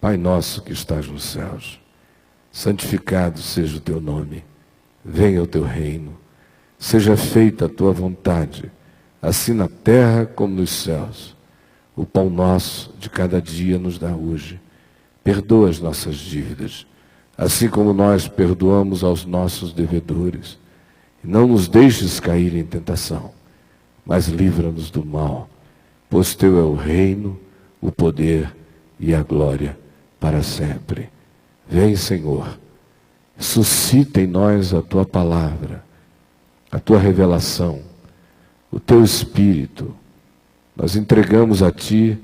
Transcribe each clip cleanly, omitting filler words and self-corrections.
Pai nosso que estás nos céus, santificado seja o teu nome. Venha o teu reino. Seja feita a tua vontade, assim na terra como nos céus. O pão nosso de cada dia nos dá hoje. Perdoa as nossas dívidas, assim como nós perdoamos aos nossos devedores. E não nos deixes cair em tentação, mas livra-nos do mal, pois teu é o reino, o poder e a glória para sempre. Vem, Senhor, suscita em nós a tua palavra, a tua revelação, o teu Espírito. Nós entregamos a ti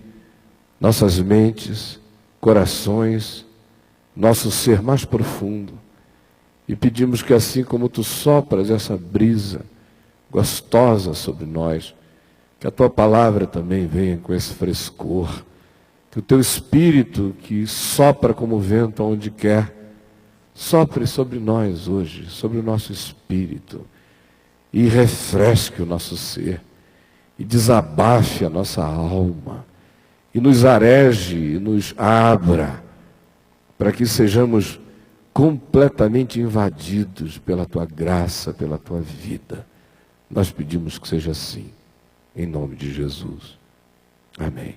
nossas mentes, corações, nosso ser mais profundo, e pedimos que assim como tu sopras essa brisa gostosa sobre nós, que a tua palavra também venha com esse frescor, que o teu Espírito, que sopra como vento aonde quer, sopre sobre nós hoje, sobre o nosso espírito, e refresque o nosso ser, e desabafe a nossa alma, e nos areje, e nos abra, para que sejamos completamente invadidos pela tua graça, pela tua vida. Nós pedimos que seja assim, em nome de Jesus. Amém.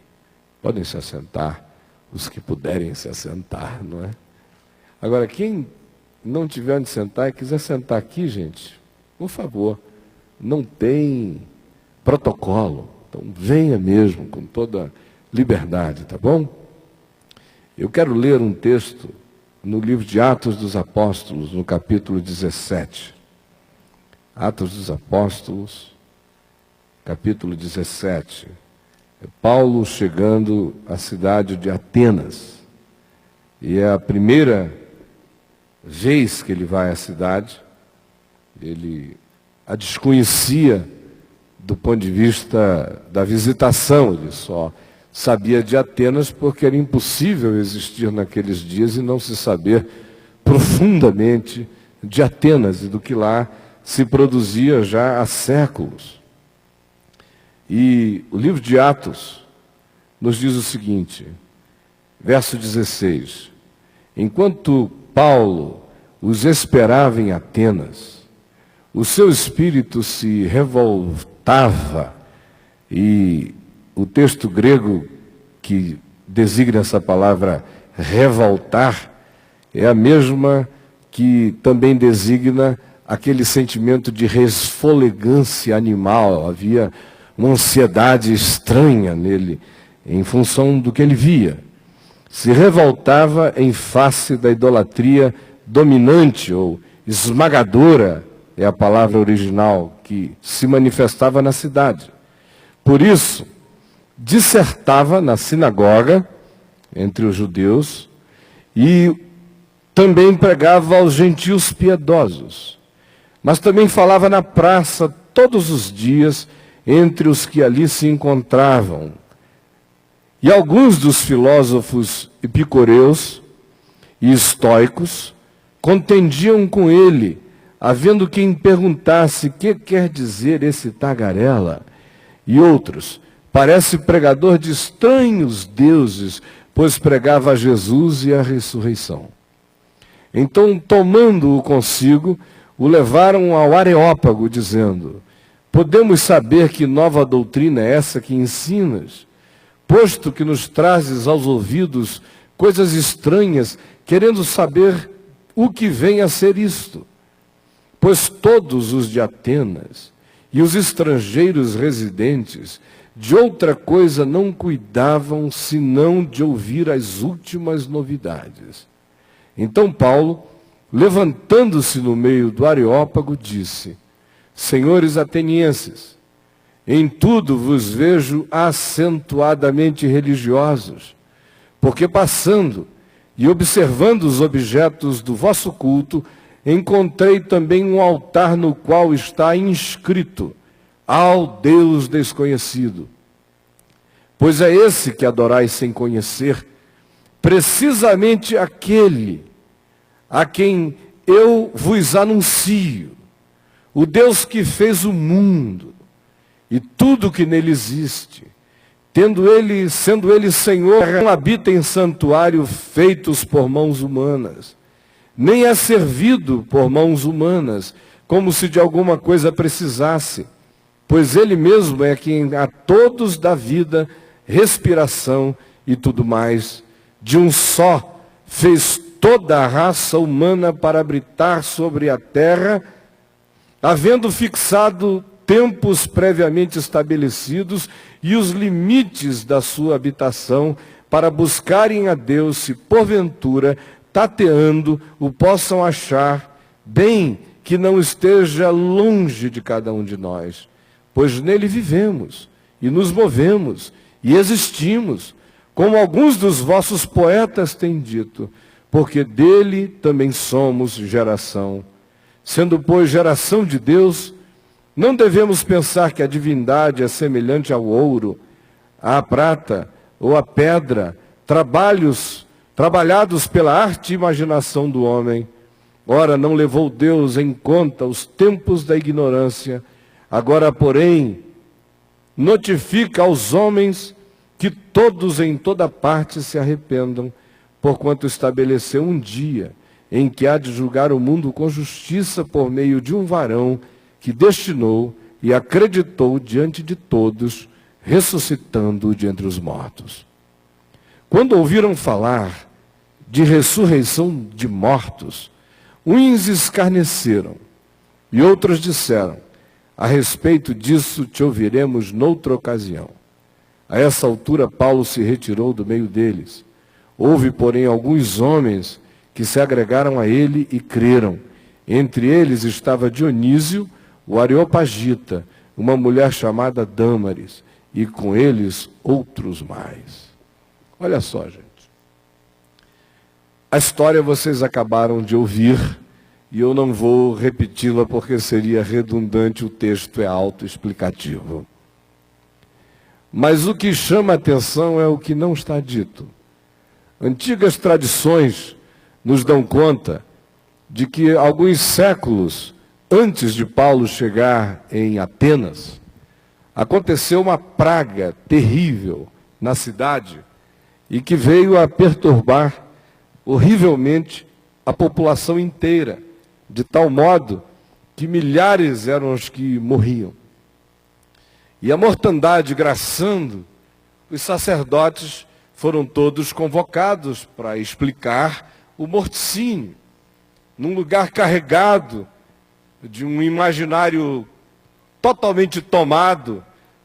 Podem se assentar, os que puderem se assentar, não é? Agora, quem não tiver onde sentar e quiser sentar aqui, gente, por favor, não tem protocolo, então venha mesmo com toda liberdade, tá bom? Eu quero ler um texto no livro de Atos dos Apóstolos, no capítulo 17. Atos dos Apóstolos, capítulo 17. É Paulo chegando à cidade de Atenas. E é a primeira vez que ele vai à cidade. Ele a desconhecia do ponto de vista da visitação. Ele só sabia de Atenas porque era impossível existir naqueles dias e não se saber profundamente de Atenas e do que lá se produzia já há séculos. E o livro de Atos nos diz o seguinte, verso 16: enquanto Paulo os esperava em Atenas, o seu espírito se revoltava, e o texto grego que designa essa palavra revoltar é a mesma que também designa aquele sentimento de resfolegância animal. Havia uma ansiedade estranha nele, em função do que ele via. Se revoltava em face da idolatria dominante ou esmagadora, é a palavra original, que se manifestava na cidade. Por isso, dissertava na sinagoga, entre os judeus, e também pregava aos gentios piedosos. Mas também falava na praça todos os dias, entre os que ali se encontravam. E alguns dos filósofos epicureus e estoicos contendiam com ele, havendo quem perguntasse: que quer dizer esse tagarela? E outros: parece pregador de estranhos deuses, pois pregava a Jesus e a ressurreição. Então, tomando-o consigo, o levaram ao Areópago, dizendo: podemos saber que nova doutrina é essa que ensinas, posto que nos trazes aos ouvidos coisas estranhas, querendo saber o que vem a ser isto. Pois todos os de Atenas e os estrangeiros residentes de outra coisa não cuidavam, senão de ouvir as últimas novidades. Então Paulo, levantando-se no meio do Areópago, disse: senhores atenienses, em tudo vos vejo acentuadamente religiosos, porque passando e observando os objetos do vosso culto, encontrei também um altar no qual está inscrito: ao Deus desconhecido. Pois é esse que adorais sem conhecer, precisamente aquele a quem eu vos anuncio, o Deus que fez o mundo e tudo que nele existe, sendo ele Senhor, não habita em santuário feitos por mãos humanas, nem é servido por mãos humanas, como se de alguma coisa precisasse, pois ele mesmo é quem a todos dá vida, respiração e tudo mais. De um só fez toda a raça humana para habitar sobre a terra, havendo fixado tempos previamente estabelecidos e os limites da sua habitação, para buscarem a Deus, se porventura, tateando, o possam achar, bem que não esteja longe de cada um de nós, pois nele vivemos, e nos movemos, e existimos, como alguns dos vossos poetas têm dito, porque dele também somos geração. Sendo, pois, geração de Deus, não devemos pensar que a divindade é semelhante ao ouro, à prata ou à pedra, trabalhados pela arte e imaginação do homem. Ora, não levou Deus em conta os tempos da ignorância, agora, porém, notifica aos homens que todos em toda parte se arrependam, porquanto estabeleceu um dia em que há de julgar o mundo com justiça por meio de um varão que destinou e acreditou diante de todos, ressuscitando-o de entre os mortos. Quando ouviram falar de ressurreição de mortos, uns escarneceram e outros disseram: a respeito disso te ouviremos noutra ocasião. A essa altura Paulo se retirou do meio deles. Houve, porém, alguns homens que se agregaram a ele e creram. Entre eles estava Dionísio, o Areopagita, uma mulher chamada Dâmaris, e com eles outros mais. Olha só, gente. A história vocês acabaram de ouvir, e eu não vou repeti-la porque seria redundante, o texto é autoexplicativo. Mas o que chama a atenção é o que não está dito. Antigas tradições nos dão conta de que alguns séculos antes de Paulo chegar em Atenas, aconteceu uma praga terrível na cidade e que veio a perturbar horrivelmente a população inteira, de tal modo que milhares eram os que morriam. E a mortandade graçando, os sacerdotes foram todos convocados para explicar o morticínio, num lugar carregado de um imaginário totalmente tomado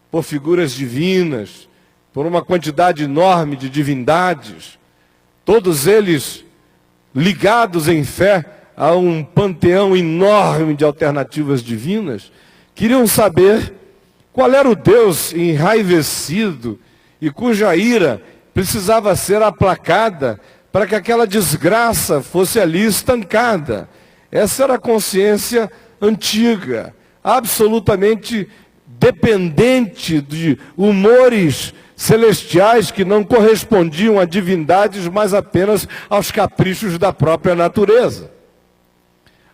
por figuras divinas, por uma quantidade enorme de divindades, todos eles ligados em fé a um panteão enorme de alternativas divinas, queriam saber qual era o Deus enraivecido e cuja ira precisava ser aplacada para que aquela desgraça fosse ali estancada. Essa era a consciência antiga, absolutamente dependente de humores celestiais que não correspondiam a divindades, mas apenas aos caprichos da própria natureza.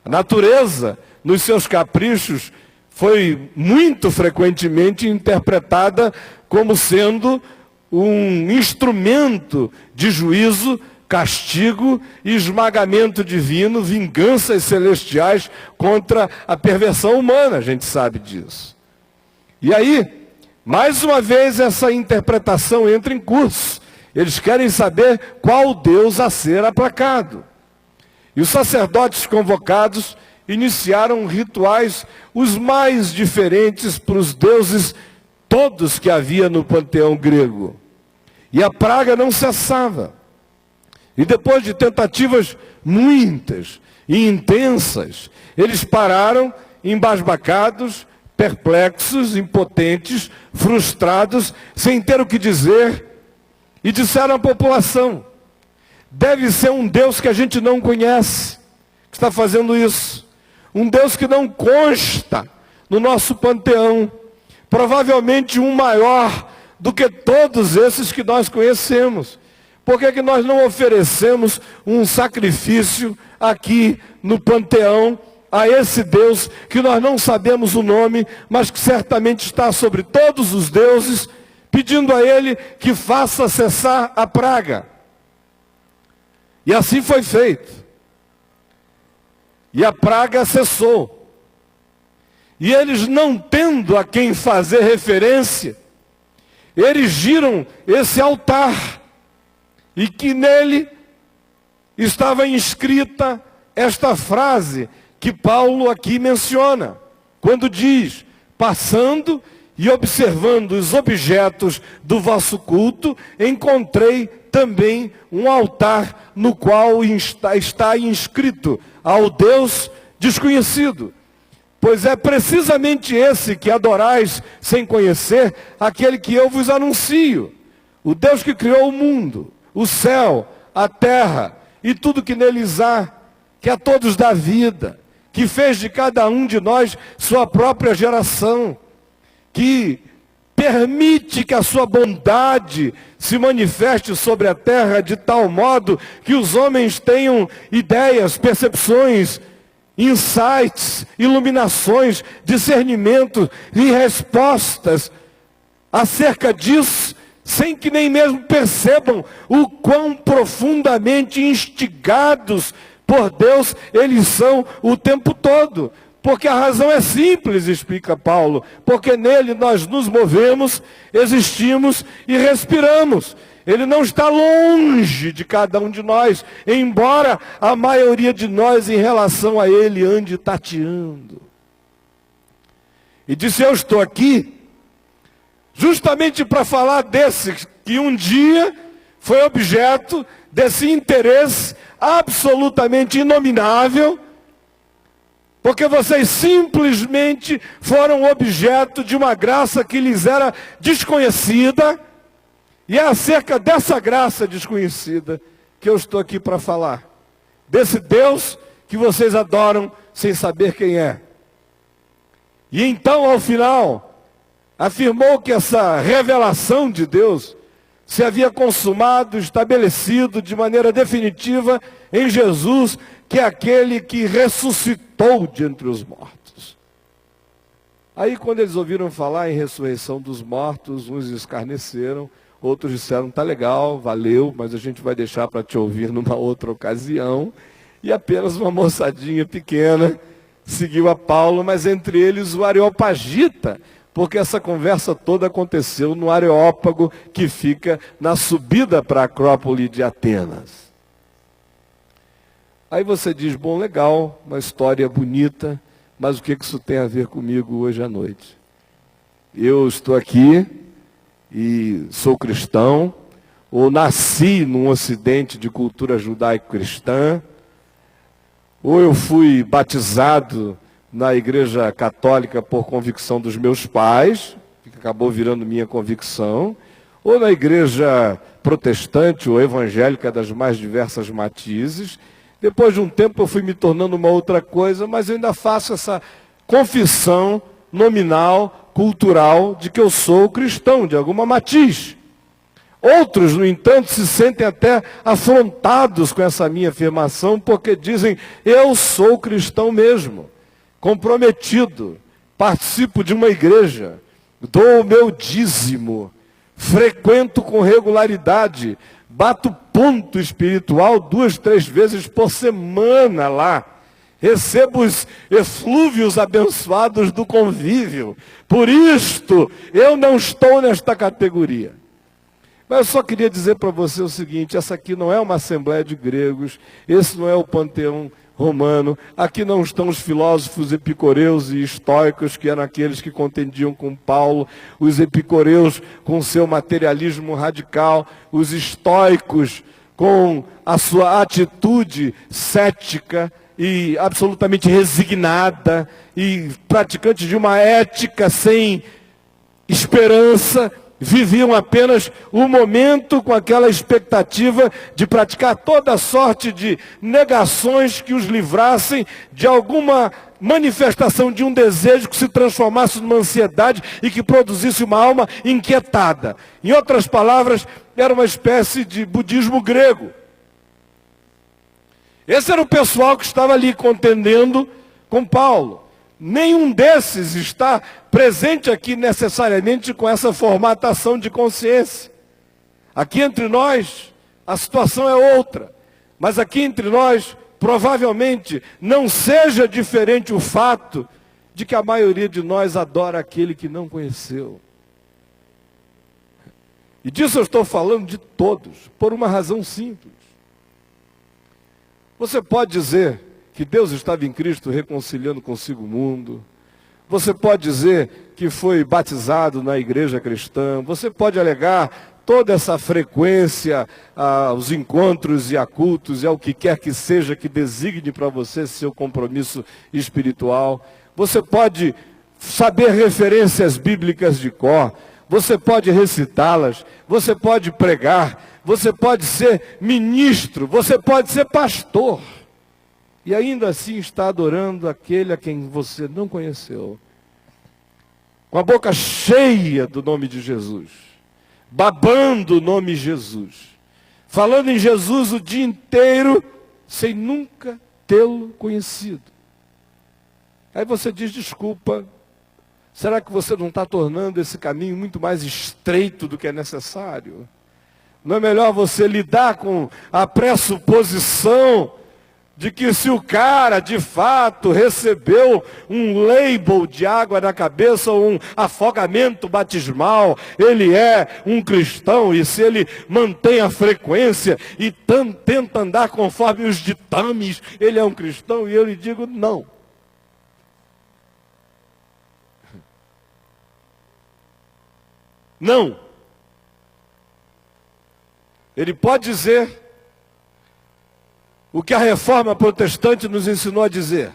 A natureza, nos seus caprichos, foi muito frequentemente interpretada como sendo um instrumento de juízo, castigo e esmagamento divino, vinganças celestiais contra a perversão humana, a gente sabe disso. E aí, mais uma vez essa interpretação entra em curso. Eles querem saber qual Deus a ser aplacado. E os sacerdotes convocados iniciaram rituais os mais diferentes para os deuses todos que havia no panteão grego. E a praga não cessava. E depois de tentativas muitas e intensas, eles pararam embasbacados, perplexos, impotentes, frustrados, sem ter o que dizer, e disseram à população: deve ser um Deus que a gente não conhece, que está fazendo isso. Um Deus que não consta no nosso panteão. Provavelmente um maior do que todos esses que nós conhecemos. Por que nós não oferecemos um sacrifício aqui no panteão a esse Deus que nós não sabemos o nome, mas que certamente está sobre todos os deuses, pedindo a ele que faça cessar a praga. E assim foi feito. E a praga cessou. E eles, não tendo a quem fazer referência, erigiram esse altar, e que nele estava inscrita esta frase que Paulo aqui menciona, quando diz: passando e observando os objetos do vosso culto, encontrei também um altar no qual está inscrito ao Deus desconhecido. Pois é precisamente esse que adorais sem conhecer, aquele que eu vos anuncio. O Deus que criou o mundo, o céu, a terra e tudo que neles há, que a todos dá vida, que fez de cada um de nós sua própria geração, que permite que a sua bondade se manifeste sobre a terra de tal modo que os homens tenham ideias, percepções, insights, iluminações, discernimento e respostas acerca disso, sem que nem mesmo percebam o quão profundamente instigados por Deus eles são o tempo todo. Porque a razão é simples, explica Paulo, porque nele nós nos movemos, existimos e respiramos. Ele não está longe de cada um de nós, embora a maioria de nós em relação a ele ande tateando. E disse: eu estou aqui justamente para falar desse que um dia foi objeto desse interesse absolutamente inominável, porque vocês simplesmente foram objeto de uma graça que lhes era desconhecida, e é acerca dessa graça desconhecida que eu estou aqui para falar. Desse Deus que vocês adoram sem saber quem é. E então, ao final, afirmou que essa revelação de Deus se havia consumado, estabelecido de maneira definitiva em Jesus, que é aquele que ressuscitou de entre os mortos. Aí, quando eles ouviram falar em ressurreição dos mortos, uns escarneceram, outros disseram: tá legal, valeu, mas a gente vai deixar para te ouvir numa outra ocasião. E apenas uma moçadinha pequena seguiu a Paulo, mas entre eles o Areopagita, porque essa conversa toda aconteceu no Areópago, que fica na subida para a Acrópole de Atenas. Aí você diz: bom, legal, uma história bonita, mas o que isso tem a ver comigo hoje à noite? Eu estou aqui e sou cristão, ou nasci num ocidente de cultura judaico-cristã, ou eu fui batizado na igreja católica por convicção dos meus pais, que acabou virando minha convicção, ou na igreja protestante ou evangélica das mais diversas matizes. Depois de um tempo eu fui me tornando uma outra coisa, mas eu ainda faço essa confissão nominal, cultural, de que eu sou cristão, de alguma matiz. Outros, no entanto, se sentem até afrontados com essa minha afirmação, porque dizem: eu sou cristão mesmo, comprometido, participo de uma igreja, dou o meu dízimo, frequento com regularidade, bato ponto espiritual 2, 3 vezes por semana lá, recebo os eflúvios abençoados do convívio. Por isto, eu não estou nesta categoria. Mas eu só queria dizer para você o seguinte: essa aqui não é uma assembleia de gregos, esse não é o panteão romano, aqui não estão os filósofos epicureus e estoicos, que eram aqueles que contendiam com Paulo, os epicureus com seu materialismo radical, os estoicos com a sua atitude cética e absolutamente resignada, e praticante de uma ética sem esperança, viviam apenas o momento com aquela expectativa de praticar toda sorte de negações que os livrassem de alguma manifestação de um desejo que se transformasse numa ansiedade e que produzisse uma alma inquietada. Em outras palavras, era uma espécie de budismo grego. Esse era o pessoal que estava ali contendendo com Paulo. Nenhum desses está presente aqui necessariamente com essa formatação de consciência. Aqui entre nós, a situação é outra. Mas aqui entre nós, provavelmente, não seja diferente o fato de que a maioria de nós adora aquele que não conheceu. E disso eu estou falando de todos, por uma razão simples. Você pode dizer que Deus estava em Cristo reconciliando consigo o mundo. Você pode dizer que foi batizado na igreja cristã. Você pode alegar toda essa frequência aos encontros e a cultos e ao que quer que seja que designe para você seu compromisso espiritual. Você pode saber referências bíblicas de cor. Você pode recitá-las. Você pode pregar. Você pode ser ministro. Você pode ser pastor. E ainda assim está adorando aquele a quem você não conheceu. Com a boca cheia do nome de Jesus. Babando o nome Jesus. Falando em Jesus o dia inteiro, sem nunca tê-lo conhecido. Aí você diz, desculpa, será que você não está tornando esse caminho muito mais estreito do que é necessário? Não é melhor você lidar com a pressuposição de que se o cara, de fato, recebeu um label de água na cabeça ou um afogamento batismal, ele é um cristão, e se ele mantém a frequência e tenta andar conforme os ditames, ele é um cristão? E eu lhe digo, não. Não. Ele pode dizer o que a reforma protestante nos ensinou a dizer.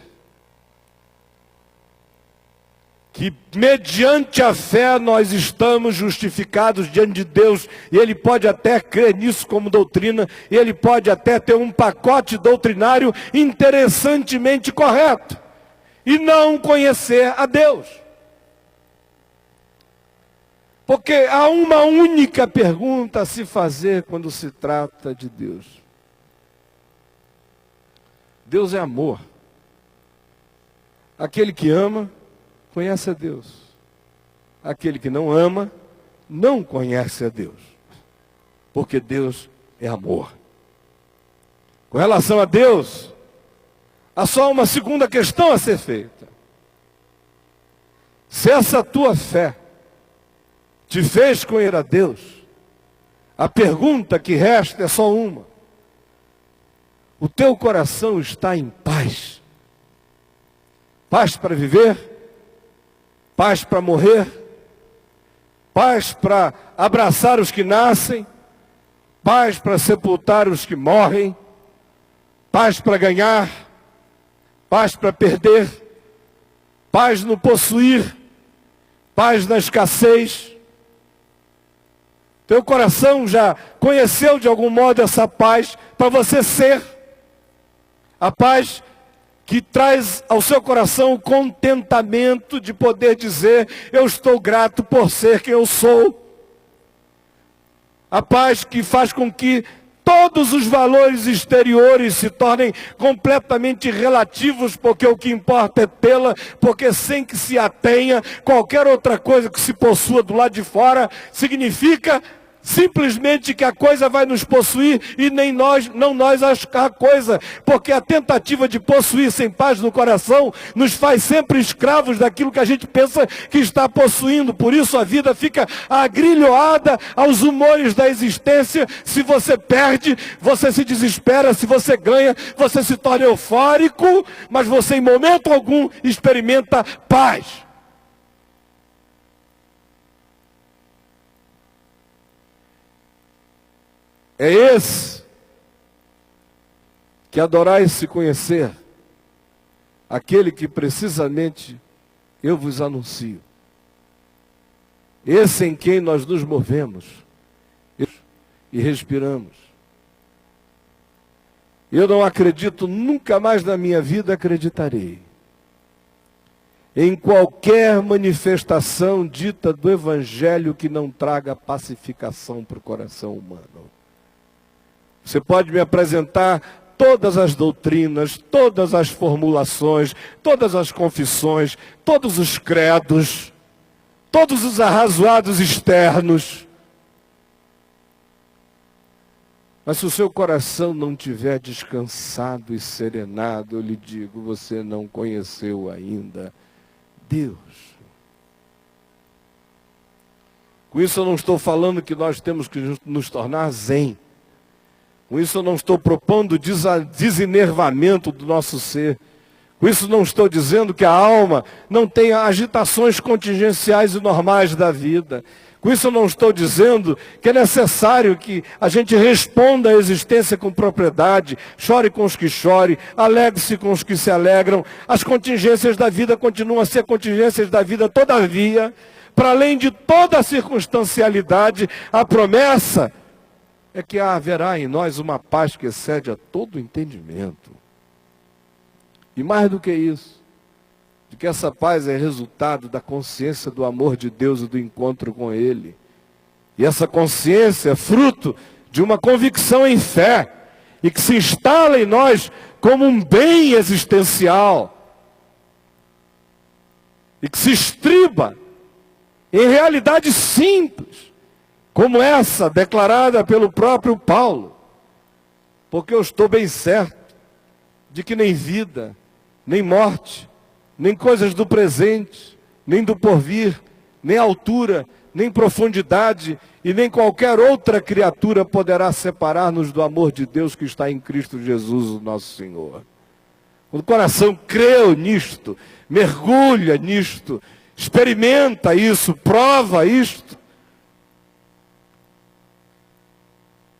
Que mediante a fé nós estamos justificados diante de Deus. E ele pode até crer nisso como doutrina. E ele pode até ter um pacote doutrinário interessantemente correto. E não conhecer a Deus. Porque há uma única pergunta a se fazer quando se trata de Deus. Deus é amor. Aquele que ama, conhece a Deus. Aquele que não ama, não conhece a Deus. Porque Deus é amor. Com relação a Deus, há só uma segunda questão a ser feita. Se essa tua fé te fez conhecer a Deus, a pergunta que resta é só uma. O teu coração está em paz. Paz para viver, paz para morrer, paz para abraçar os que nascem, paz para sepultar os que morrem, paz para ganhar, paz para perder, paz no possuir, paz na escassez. Teu coração já conheceu de algum modo essa paz para você ser. A paz que traz ao seu coração o contentamento de poder dizer, eu estou grato por ser quem eu sou. A paz que faz com que todos os valores exteriores se tornem completamente relativos, porque o que importa é tê-la, porque sem que se atenha, qualquer outra coisa que se possua do lado de fora, significa simplesmente que a coisa vai nos possuir e nem nós, não nós a coisa, porque a tentativa de possuir sem paz no coração nos faz sempre escravos daquilo que a gente pensa que está possuindo. Por isso a vida fica agrilhoada aos humores da existência. Se você perde, você se desespera. Se você ganha, você se torna eufórico, mas você em momento algum experimenta paz. É esse que adorais se conhecer, aquele que precisamente eu vos anuncio. Esse em quem nós nos movemos e respiramos. Eu não acredito, nunca mais na minha vida acreditarei em qualquer manifestação dita do Evangelho que não traga pacificação para o coração humano. Você pode me apresentar todas as doutrinas, todas as formulações, todas as confissões, todos os credos, todos os arrazoados externos. Mas se o seu coração não tiver descansado e serenado, eu lhe digo, você não conheceu ainda Deus. Com isso eu não estou falando que nós temos que nos tornar zen. Com isso eu não estou propondo desenervamento do nosso ser. Com isso não estou dizendo que a alma não tenha agitações contingenciais e normais da vida. Com isso eu não estou dizendo que é necessário que a gente responda à existência com propriedade, chore com os que chorem, alegre-se com os que se alegram. As contingências da vida continuam a ser contingências da vida, todavia, para além de toda a circunstancialidade, a promessa é que haverá em nós uma paz que excede a todo entendimento. E mais do que isso, de que essa paz é resultado da consciência do amor de Deus e do encontro com Ele. E essa consciência é fruto de uma convicção em fé, e que se instala em nós como um bem existencial, e que se estriba em realidades simples, como essa declarada pelo próprio Paulo. Porque eu estou bem certo de que nem vida, nem morte, nem coisas do presente, nem do porvir, nem altura, nem profundidade, e nem qualquer outra criatura poderá separar-nos do amor de Deus que está em Cristo Jesus, o nosso Senhor. O coração creu nisto, mergulha nisto, experimenta isso, prova isto.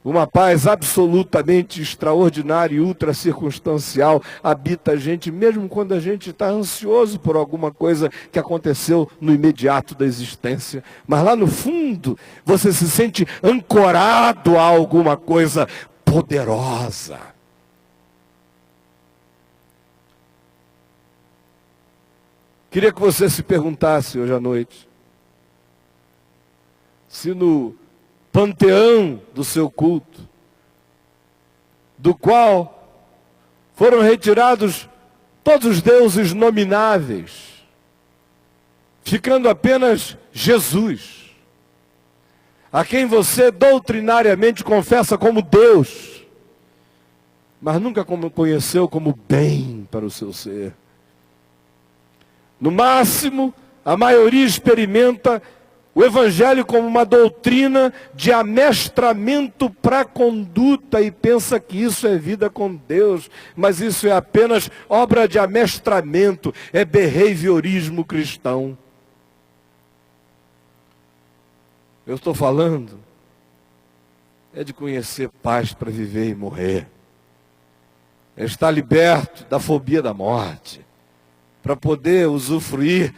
Uma paz absolutamente extraordinária e ultra circunstancial habita a gente, mesmo quando a gente está ansioso por alguma coisa que aconteceu no imediato da existência. Mas lá no fundo, você se sente ancorado a alguma coisa poderosa. Queria que você se perguntasse hoje à noite, se no panteão do seu culto, do qual foram retirados todos os deuses nomináveis, ficando apenas Jesus, a quem você doutrinariamente confessa como Deus, mas nunca conheceu como bem para o seu ser. No máximo, a maioria experimenta o Evangelho como uma doutrina de amestramento para a conduta e pensa que isso é vida com Deus, mas isso é apenas obra de amestramento, é behaviorismo cristão. Eu estou falando é de conhecer paz para viver e morrer, é estar liberto da fobia da morte, para poder usufruir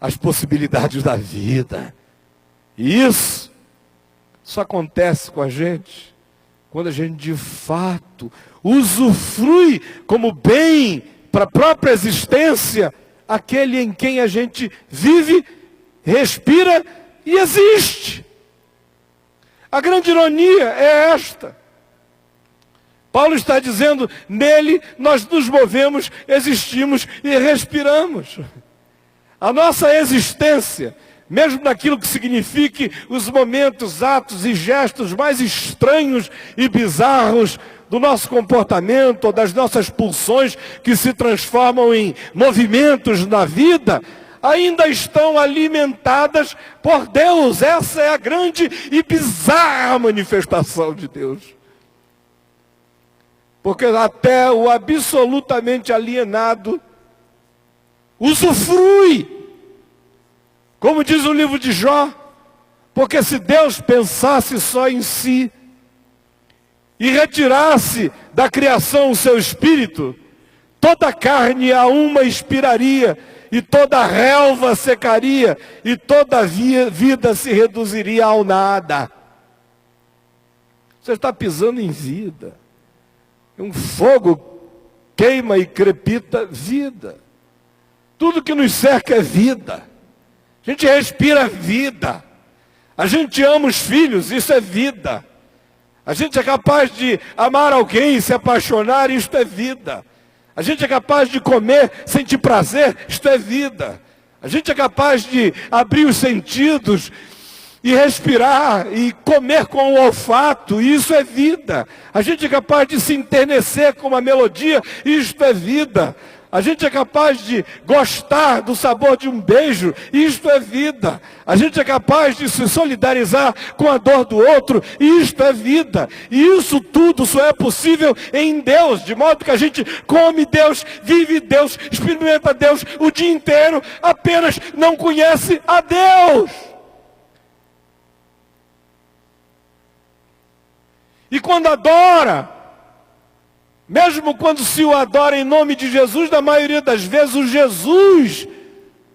as possibilidades da vida. E isso só acontece com a gente quando a gente de fato usufrui como bem para a própria existência aquele em quem a gente vive, respira e existe. A grande ironia é esta. Paulo está dizendo, nele nós nos movemos, existimos e respiramos. A nossa existência, mesmo naquilo que signifique os momentos, atos e gestos mais estranhos e bizarros do nosso comportamento, ou das nossas pulsões que se transformam em movimentos na vida, ainda estão alimentadas por Deus. Essa é a grande e bizarra manifestação de Deus. Porque até o absolutamente alienado usufrui. Como diz o livro de Jó, porque se Deus pensasse só em si e retirasse da criação o seu espírito, toda a carne a uma expiraria, e toda a relva secaria, e toda a vida se reduziria ao nada. Você está pisando em vida. Um fogo queima e crepita vida. Tudo que nos cerca é vida. A gente respira vida. A gente ama os filhos, isso é vida. A gente é capaz de amar alguém, se apaixonar, isto é vida. A gente é capaz de comer, sentir prazer, isto é vida. A gente é capaz de abrir os sentidos e respirar e comer com o olfato, isso é vida. A gente é capaz de se enternecer com uma melodia, isto é vida. A gente é capaz de gostar do sabor de um beijo, isto é vida. A gente é capaz de se solidarizar com a dor do outro, isto é vida. E isso tudo só é possível em Deus, de modo que a gente come Deus, vive Deus, experimenta Deus o dia inteiro, apenas não conhece a Deus. E quando adora, mesmo quando se o adora em nome de Jesus, na maioria das vezes o Jesus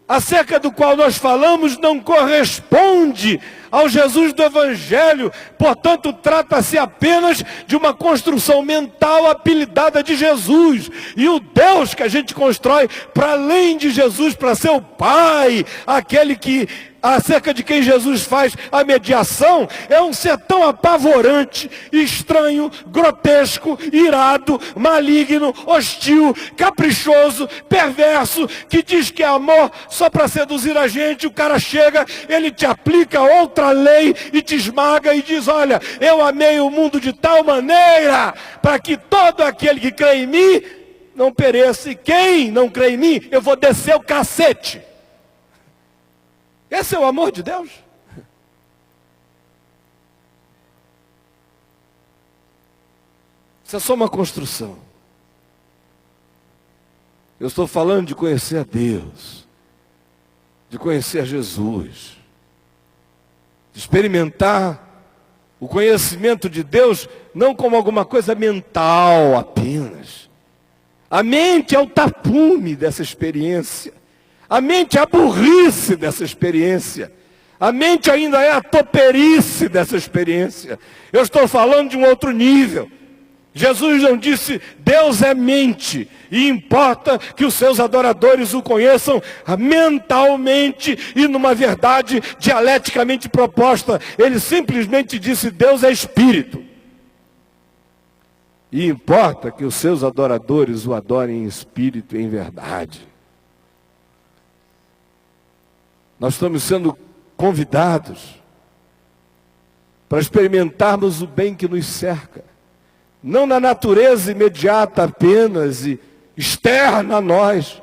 acerca do qual nós falamos não corresponde ao Jesus do Evangelho. Portanto, trata-se apenas de uma construção mental apelidada de Jesus. E o Deus que a gente constrói para além de Jesus, para ser o Pai, aquele que acerca de quem Jesus faz a mediação, é um ser tão apavorante, estranho, grotesco, irado, maligno, hostil, caprichoso, perverso, que diz que é amor só para seduzir a gente. O cara chega, ele te aplica outra lei e te esmaga e diz: olha, eu amei o mundo de tal maneira para que todo aquele que crê em mim não pereça, e quem não crê em mim, eu vou descer o cacete. Esse é o amor de Deus. Isso é só uma construção. Eu estou falando de conhecer a Deus, de conhecer a Jesus, de experimentar o conhecimento de Deus não como alguma coisa mental apenas. A mente é o tapume dessa experiência. A mente é a burrice dessa experiência. A mente ainda é a toperice dessa experiência. Eu estou falando de um outro nível. Jesus não disse: Deus é mente, e importa que os seus adoradores o conheçam mentalmente e numa verdade dialeticamente proposta. Ele simplesmente disse: Deus é espírito. E importa que os seus adoradores o adorem em espírito e em verdade. Nós estamos sendo convidados para experimentarmos o bem que nos cerca. Não na natureza imediata apenas e externa a nós,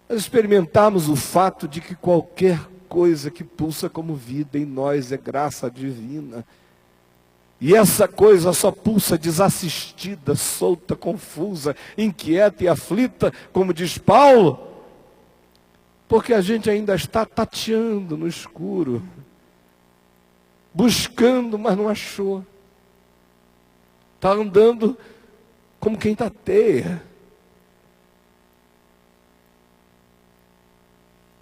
mas experimentarmos o fato de que qualquer coisa que pulsa como vida em nós é graça divina. E essa coisa só pulsa desassistida, solta, confusa, inquieta e aflita, como diz Paulo, porque a gente ainda está tateando no escuro, buscando, mas não achou. Está andando como quem tateia.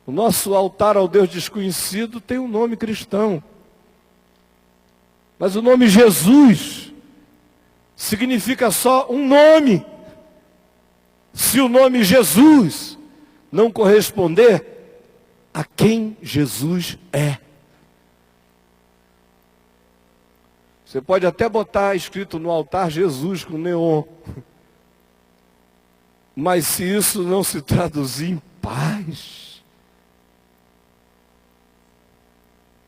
O nosso altar ao Deus desconhecido tem um nome cristão. Mas o nome Jesus significa só um nome. Se o nome Jesus não corresponder a quem Jesus é. Você pode até botar escrito no altar Jesus com neon. Mas se isso não se traduzir em paz,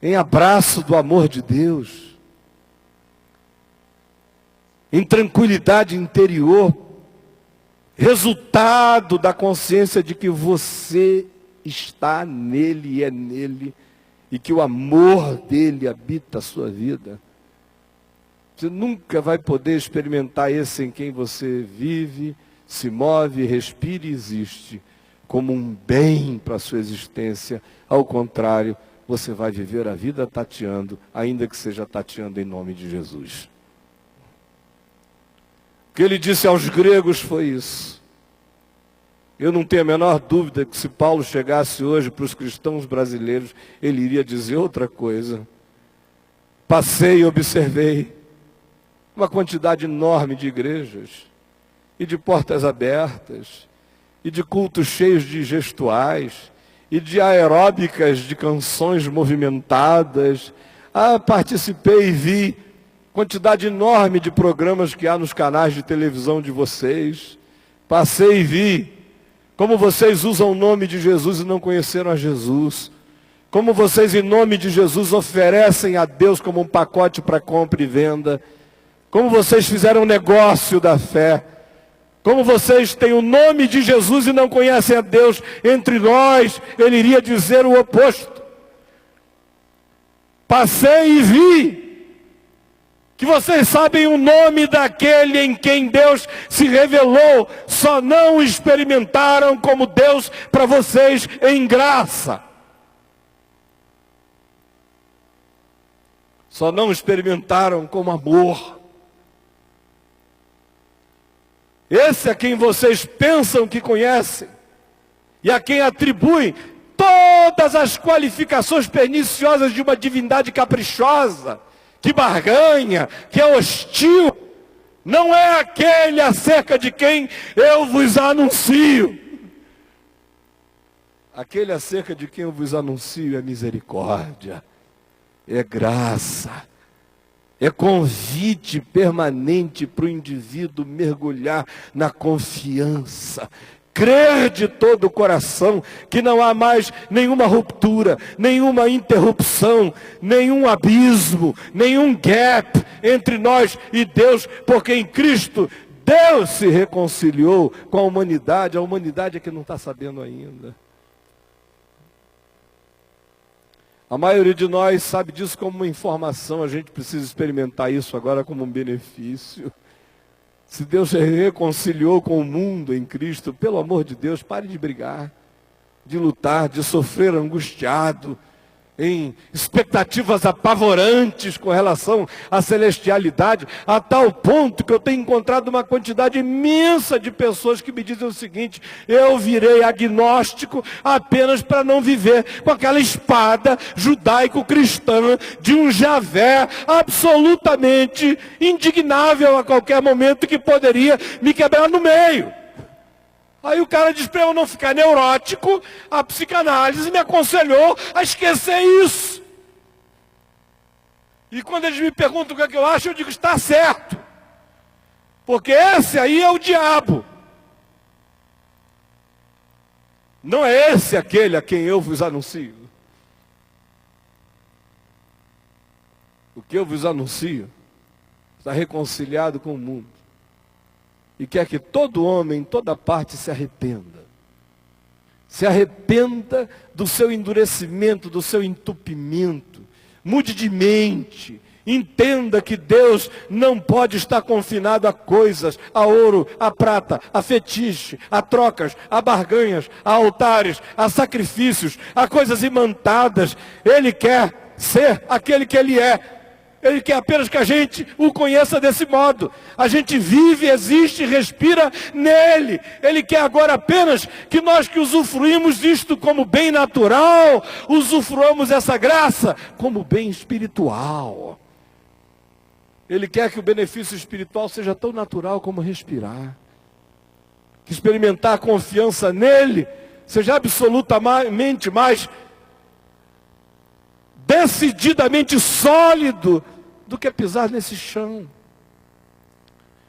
em abraço do amor de Deus, em tranquilidade interior, resultado da consciência de que você está nele e é nele, e que o amor dele habita a sua vida, você nunca vai poder experimentar esse em quem você vive, se move, respira e existe, como um bem para a sua existência. Ao contrário, você vai viver a vida tateando, ainda que seja tateando em nome de Jesus. O que ele disse aos gregos foi isso. Eu não tenho a menor dúvida que se Paulo chegasse hoje para os cristãos brasileiros, ele iria dizer outra coisa. Passei e observei uma quantidade enorme de igrejas, e de portas abertas, e de cultos cheios de gestuais, e de aeróbicas de canções movimentadas. Participei e vi quantidade enorme de programas que há nos canais de televisão de vocês. Passei e vi como vocês usam o nome de Jesus e não conheceram a Jesus. Como vocês, em nome de Jesus, oferecem a Deus como um pacote para compra e venda. Como vocês fizeram negócio da fé. Como vocês têm o nome de Jesus e não conhecem a Deus. Entre nós, ele iria dizer o oposto. Passei e vi que vocês sabem o nome daquele em quem Deus se revelou, só não o experimentaram como Deus para vocês em graça. Só não experimentaram como amor. Esse é quem vocês pensam que conhecem e a quem atribuem todas as qualificações perniciosas de uma divindade caprichosa, que barganha, que é hostil. Não é aquele acerca de quem eu vos anuncio. Aquele acerca de quem eu vos anuncio é misericórdia, é graça, é convite permanente para o indivíduo mergulhar na confiança, crer de todo o coração que não há mais nenhuma ruptura, nenhuma interrupção, nenhum abismo, nenhum gap entre nós e Deus, porque em Cristo Deus se reconciliou com a humanidade é que não está sabendo ainda. A maioria de nós sabe disso como uma informação, a gente precisa experimentar isso agora como um benefício. Se Deus se reconciliou com o mundo em Cristo, pelo amor de Deus, pare de brigar, de lutar, de sofrer angustiado, em expectativas apavorantes com relação à celestialidade, a tal ponto que eu tenho encontrado uma quantidade imensa de pessoas que me dizem o seguinte: eu virei agnóstico apenas para não viver com aquela espada judaico-cristã de um Javé absolutamente indignável a qualquer momento que poderia me quebrar no meio. Aí o cara diz para eu não ficar neurótico, a psicanálise me aconselhou a esquecer isso. E quando eles me perguntam o que é que eu acho, eu digo, está certo. Porque esse aí é o diabo. Não é esse aquele a quem eu vos anuncio. O que eu vos anuncio está reconciliado com o mundo. E quer que todo homem, em toda parte, se arrependa. Se arrependa do seu endurecimento, do seu entupimento. Mude de mente. Entenda que Deus não pode estar confinado a coisas, a ouro, a prata, a fetiche, a trocas, a barganhas, a altares, a sacrifícios, a coisas imantadas. Ele quer ser aquele que Ele é. Ele quer apenas que a gente o conheça desse modo. A gente vive, existe, respira nele. Ele quer agora apenas que nós que usufruímos isto como bem natural, usufruamos essa graça como bem espiritual. Ele quer que o benefício espiritual seja tão natural como respirar. Que experimentar a confiança nele seja absolutamente mais decididamente sólido do que pisar nesse chão.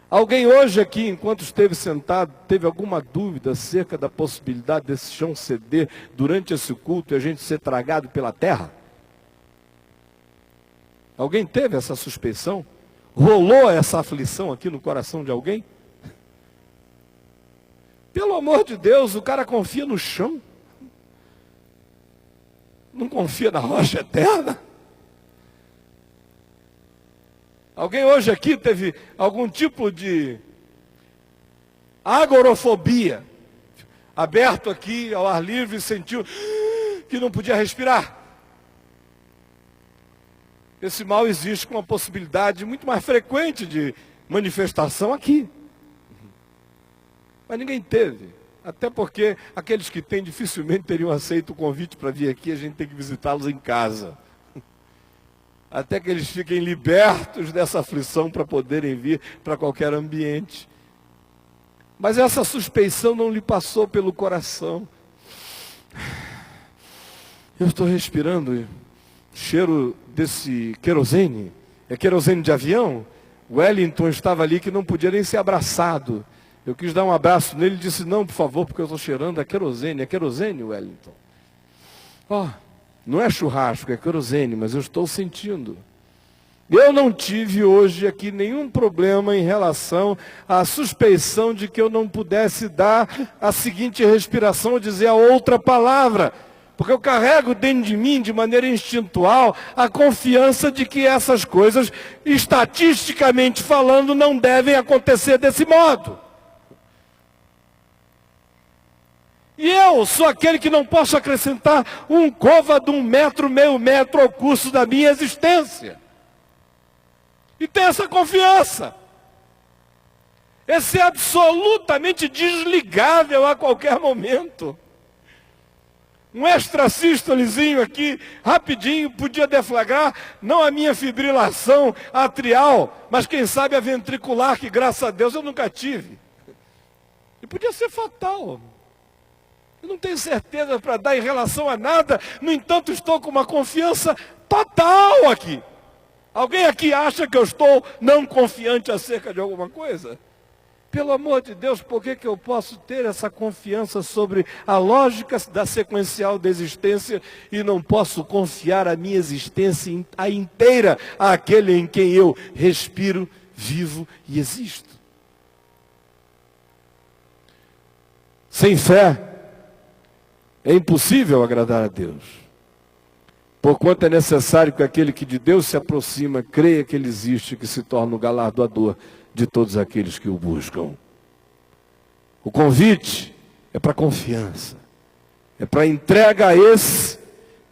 Alguém hoje aqui, enquanto esteve sentado, teve alguma dúvida acerca da possibilidade desse chão ceder durante esse culto e a gente ser tragado pela terra? Alguém teve essa suspeição? Rolou essa aflição aqui no coração de alguém? Pelo amor de Deus, o cara confia no chão. Não confia na rocha eterna? Alguém hoje aqui teve algum tipo de agorafobia? Aberto aqui ao ar livre e sentiu que não podia respirar? Esse mal existe com uma possibilidade muito mais frequente de manifestação aqui. Mas ninguém teve. Até porque aqueles que têm dificilmente teriam aceito o convite para vir aqui, a gente tem que visitá-los em casa. Até que eles fiquem libertos dessa aflição para poderem vir para qualquer ambiente. Mas essa suspeição não lhe passou pelo coração. Eu estou respirando cheiro desse querosene, É querosene de avião? O Wellington estava ali que não podia nem ser abraçado. Eu quis dar um abraço nele e disse, não, por favor, porque eu estou cheirando a querosene. É querosene, Wellington? Não é churrasco, é querosene, mas eu estou sentindo. Eu não tive hoje aqui nenhum problema em relação à suspeição de que eu não pudesse dar a seguinte respiração ou dizer a outra palavra. Porque eu carrego dentro de mim, de maneira instintual, a confiança de que essas coisas, estatisticamente falando, não devem acontecer desse modo. E eu sou aquele que não posso acrescentar um côvado, 1 metro, meio metro ao curso da minha existência. E tem essa confiança. Esse é absolutamente desligável a qualquer momento. Um extrasístolezinho aqui, rapidinho, podia deflagrar, não a minha fibrilação atrial, mas quem sabe a ventricular, que graças a Deus eu nunca tive. E podia ser fatal. Eu não tenho certeza para dar em relação a nada, no entanto estou com uma confiança total aqui. Alguém aqui acha que eu estou não confiante acerca de alguma coisa? Pelo amor de Deus, por que eu posso ter essa confiança sobre a lógica da sequencial da existência e não posso confiar a minha existência a inteira àquele em quem eu respiro, vivo e existo? Sem fé, é impossível agradar a Deus. Porquanto é necessário que aquele que de Deus se aproxima, creia que Ele existe, que se torna o galardoador de todos aqueles que o buscam. O convite é para confiança, é para entrega a esse,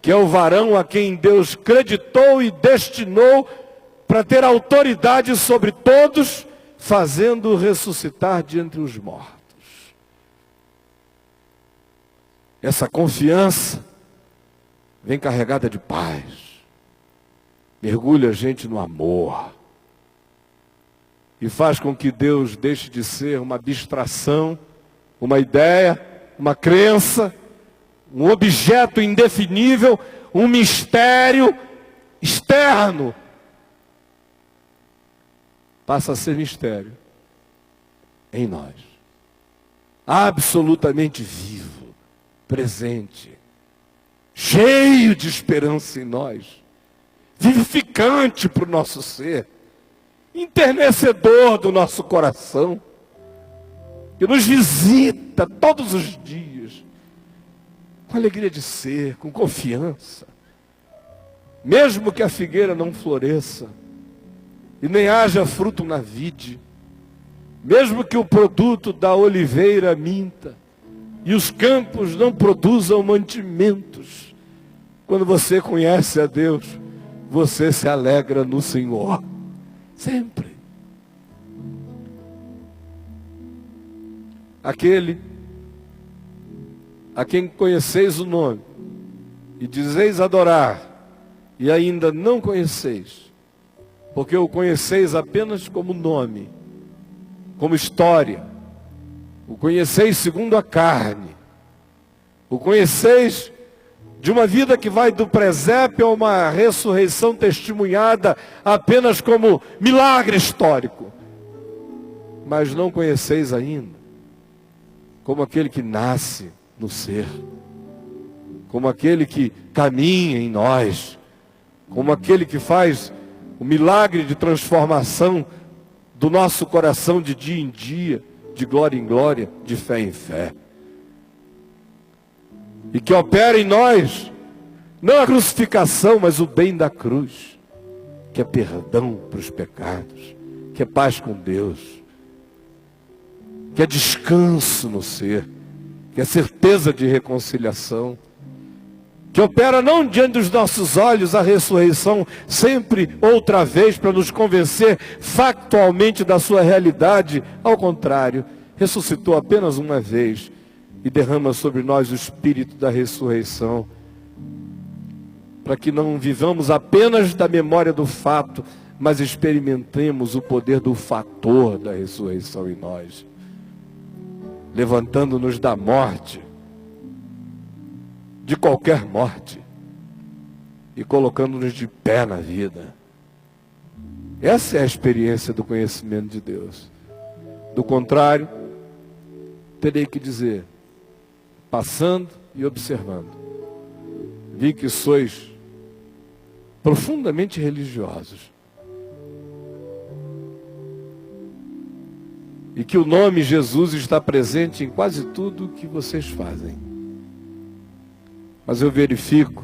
que é o varão a quem Deus creditou e destinou para ter autoridade sobre todos, fazendo-o ressuscitar de entre os mortos. Essa confiança vem carregada de paz, mergulha a gente no amor e faz com que Deus deixe de ser uma abstração, uma ideia, uma crença, um objeto indefinível, um mistério externo. Passa a ser mistério em nós, absolutamente vivo, presente, cheio de esperança em nós, vivificante para o nosso ser, enternecedor do nosso coração, que nos visita todos os dias, com alegria de ser, com confiança. Mesmo que a figueira não floresça, e nem haja fruto na vide, mesmo que o produto da oliveira minta, e os campos não produzam mantimentos, quando você conhece a Deus, você se alegra no Senhor, sempre. Aquele a quem conheceis o nome, e dizeis adorar, e ainda não conheceis, porque o conheceis apenas como nome, como história, o conheceis segundo a carne, o conheceis de uma vida que vai do presépio a uma ressurreição testemunhada apenas como milagre histórico. Mas não conheceis ainda como aquele que nasce no ser, como aquele que caminha em nós, como aquele que faz o milagre de transformação do nosso coração de dia em dia, de glória em glória, de fé em fé. E que opera em nós, não a crucificação, mas o bem da cruz, que é perdão para os pecados, que é paz com Deus, que é descanso no ser, que é certeza de reconciliação, que opera não diante dos nossos olhos a ressurreição, sempre outra vez para nos convencer factualmente da sua realidade. Ao contrário, ressuscitou apenas uma vez e derrama sobre nós o espírito da ressurreição, para que não vivamos apenas da memória do fato, mas experimentemos o poder do fator da ressurreição em nós, levantando-nos da morte, de qualquer morte, e colocando-nos de pé na vida. Essa é a experiência do conhecimento de Deus. Do contrário, terei que dizer, passando e observando, vi que sois profundamente religiosos. E que o nome Jesus está presente em quase tudo o que vocês fazem. Mas eu verifico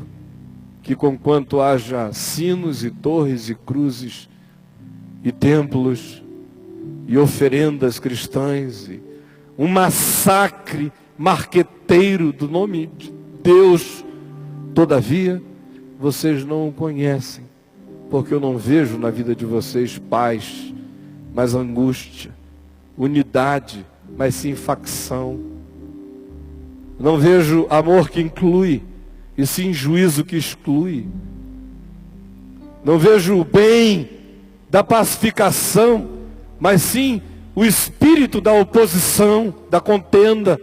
que conquanto haja sinos e torres e cruzes e templos e oferendas cristãs e um massacre marqueteiro do nome de Deus, todavia vocês não o conhecem, porque eu não vejo na vida de vocês paz, mas angústia, unidade, mas sim facção. Não vejo amor que inclui, e sim juízo que exclui. Não vejo o bem da pacificação, mas sim o espírito da oposição, da contenda.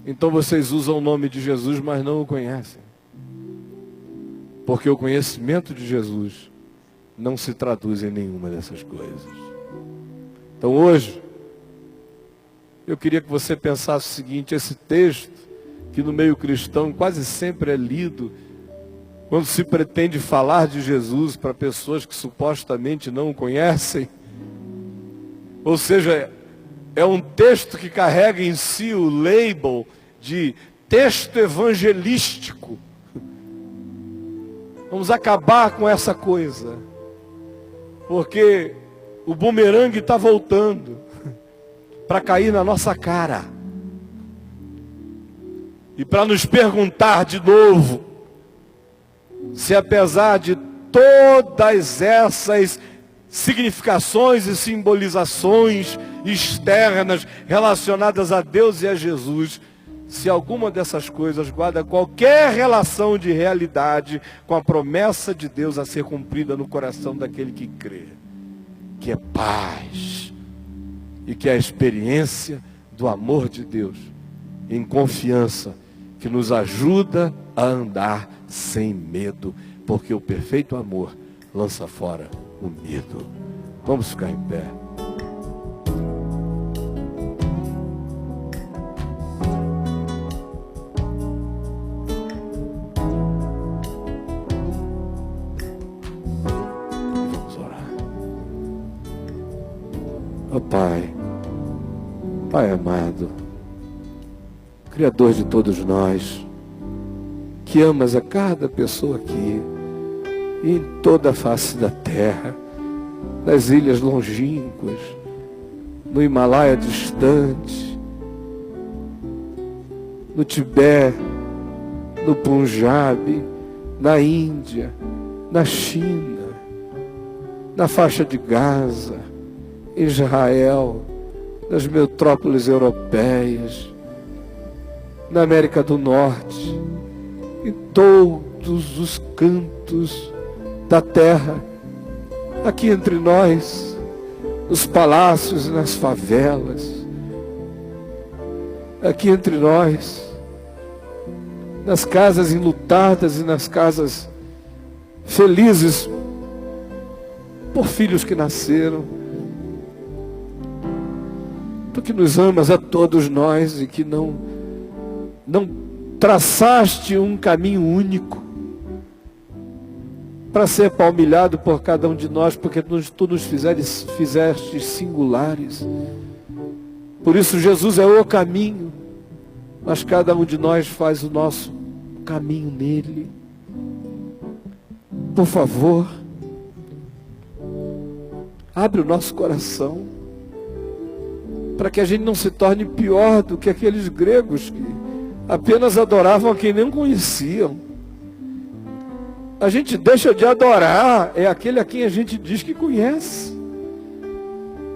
Então vocês usam o nome de Jesus, mas não o conhecem. Porque o conhecimento de Jesus não se traduz em nenhuma dessas coisas. Então hoje, eu queria que você pensasse o seguinte: esse texto, que no meio cristão quase sempre é lido, quando se pretende falar de Jesus para pessoas que supostamente não o conhecem, ou seja, é um texto que carrega em si o label de texto evangelístico. Vamos acabar com essa coisa, porque o bumerangue está voltando para cair na nossa cara e para nos perguntar de novo se, apesar de todas essas significações e simbolizações externas relacionadas a Deus e a Jesus, se alguma dessas coisas guarda qualquer relação de realidade com a promessa de Deus a ser cumprida no coração daquele que crê, que é paz, e que é a experiência do amor de Deus, em confiança, que nos ajuda a andar sem medo, porque o perfeito amor lança fora o medo. Vamos ficar em pé. Vamos orar. Ó Pai, Pai amado, Criador de todos nós, que amas a cada pessoa aqui, e em toda a face da terra, nas ilhas longínquas, no Himalaia distante, no Tibete, no Punjab, na Índia, na China, na faixa de Gaza, em Israel, nas metrópoles europeias, na América do Norte, em todos os cantos da terra, aqui entre nós, nos palácios e nas favelas, aqui entre nós, nas casas enlutadas e nas casas felizes por filhos que nasceram. Tu que nos amas a todos nós e que não traçaste um caminho único para ser palmilhado por cada um de nós, porque tu nos fizeste singulares. Por isso Jesus é o caminho, mas cada um de nós faz o nosso caminho nele. Por favor, abre o nosso coração, para que a gente não se torne pior do que aqueles gregos que apenas adoravam a quem não conheciam. A gente deixa de adorar aquele a quem a gente diz que conhece.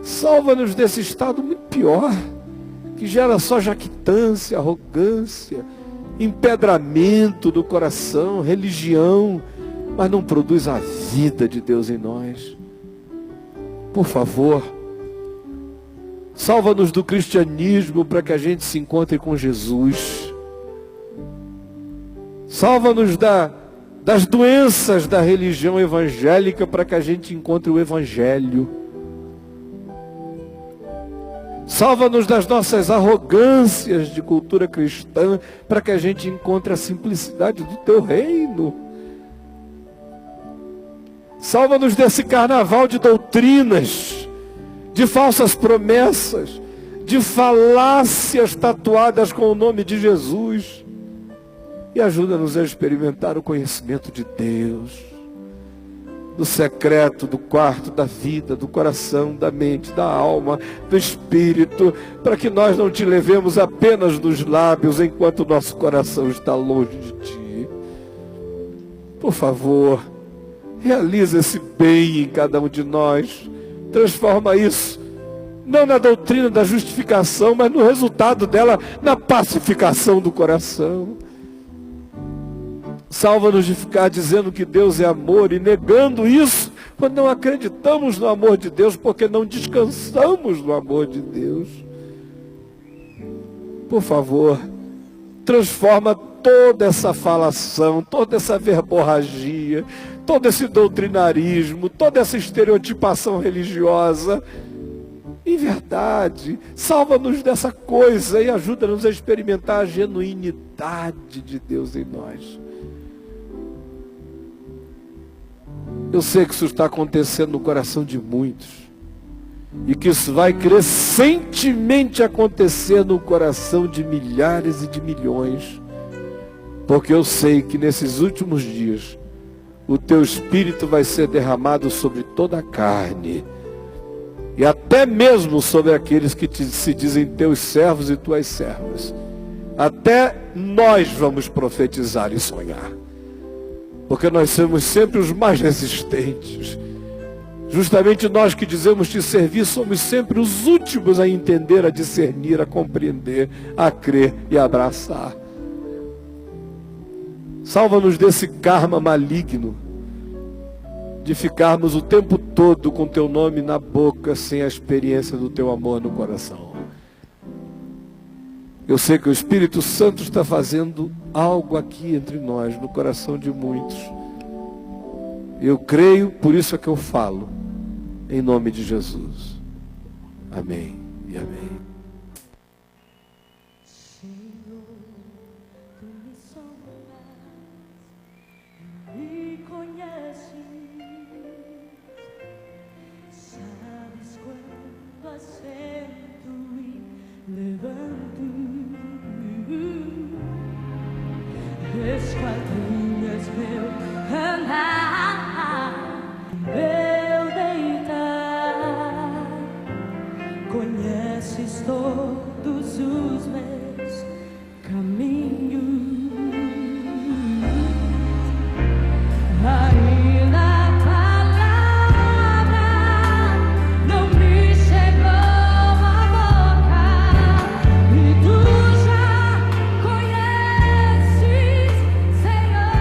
Salva-nos desse estado muito pior, que gera só jactância, arrogância, empedramento do coração, religião, mas não produz a vida de Deus em nós. Por favor, salva-nos do cristianismo para que a gente se encontre com Jesus. Salva-nos da das doenças da religião evangélica, para que a gente encontre o Evangelho. Salva-nos das nossas arrogâncias de cultura cristã, para que a gente encontre a simplicidade do teu reino. Salva-nos desse carnaval de doutrinas, de falsas promessas, de falácias tatuadas com o nome de Jesus. E ajuda-nos a experimentar o conhecimento de Deus, do secreto, do quarto, da vida, do coração, da mente, da alma, do espírito, para que nós não te levemos apenas nos lábios, enquanto o nosso coração está longe de ti. Por favor, realiza esse bem em cada um de nós. Transforma isso, não na doutrina da justificação, mas no resultado dela, na pacificação do coração. Salva-nos de ficar dizendo que Deus é amor e negando isso quando não acreditamos no amor de Deus, porque não descansamos no amor de Deus. Por favor, transforma toda essa falação, toda essa verborragia, todo esse doutrinarismo, toda essa estereotipação religiosa em verdade. Salva-nos dessa coisa e ajuda-nos a experimentar a genuinidade de Deus em nós. Eu sei que isso está acontecendo no coração de muitos, e que isso vai crescentemente acontecer no coração de milhares e de milhões, porque eu sei que nesses últimos dias o teu Espírito vai ser derramado sobre toda a carne, e até mesmo sobre aqueles que se dizem teus servos e tuas servas. Até nós vamos profetizar e sonhar, porque nós somos sempre os mais resistentes. Justamente nós que dizemos te servir, somos sempre os últimos a entender, a discernir, a compreender, a crer e a abraçar. Salva-nos desse karma maligno, de ficarmos o tempo todo com teu nome na boca, sem a experiência do teu amor no coração. Eu sei que o Espírito Santo está fazendo algo aqui entre nós, no coração de muitos. Eu creio, por isso é que eu falo, em nome de Jesus. Amém e amém. Senhor, tu me sondas, me conheces, sabes quando assento e levanto. Esquadrinhas meu andar, meu deitar, conheces todos os meus caminhos. Ainda a palavra não me chegou à boca, e tu já conheces, Senhor.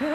Hey.